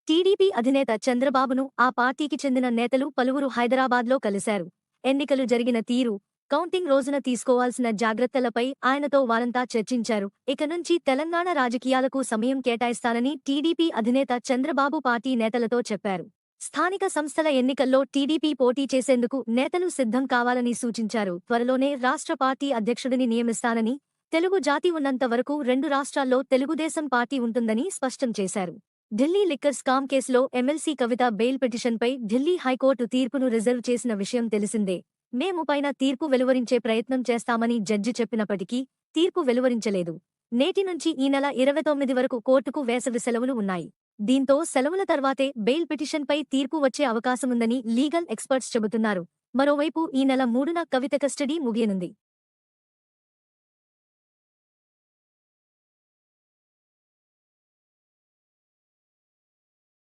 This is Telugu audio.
టీడీపీ అధినేత చంద్రబాబును ఆ పార్టీకి చెందిన నేతలు పలువురు హైదరాబాద్లో కలిశారు. ఎన్నికలు జరిగిన తీరు, కౌంటింగ్ రోజున తీసుకోవాల్సిన జాగ్రత్తలపై ఆయనతో వారంతా చర్చించారు. ఇక నుంచి తెలంగాణ రాజకీయాలకు సమయం కేటాయిస్తానని టీడీపీ అధినేత చంద్రబాబు పార్టీ నేతలతో చెప్పారు. స్థానిక సంస్థల ఎన్నికల్లో టీడీపీ పోటీ చేసేందుకు నేతలు సిద్ధం కావాలని సూచించారు. త్వరలోనే రాష్ట్ర పార్టీ అధ్యక్షుడిని నియమిస్తానని, తెలుగు జాతి ఉన్నంత వరకు 2 రాష్ట్రాల్లో తెలుగుదేశం పార్టీ ఉంటుందని స్పష్టం చేశారు. ఢిల్లీ లిక్కర్ స్కామ్ కేసులో ఎమ్మెల్సీ కవిత బెయిల్ పిటిషన్పై ఢిల్లీ హైకోర్టు తీర్పును రిజర్వ్ చేసిన విషయం తెలిసిందే. మేము పైన తీర్పు వెలువరించే ప్రయత్నం చేస్తామని జడ్జి చెప్పినప్పటికీ తీర్పు వెలువరించలేదు. నేటి నుంచి ఈ నెల 29 వరకు కోర్టుకు వేసవి సెలవులు ఉన్నాయి. దీంతో సెలవుల తర్వాతే బెయిల్ పిటిషన్పై తీర్పు వచ్చే అవకాశముందని లీగల్ ఎక్స్పర్ట్స్ చెబుతున్నారు. మరోవైపు ఈ నెల 3న కవిత కస్టడీ ముగియనుంది.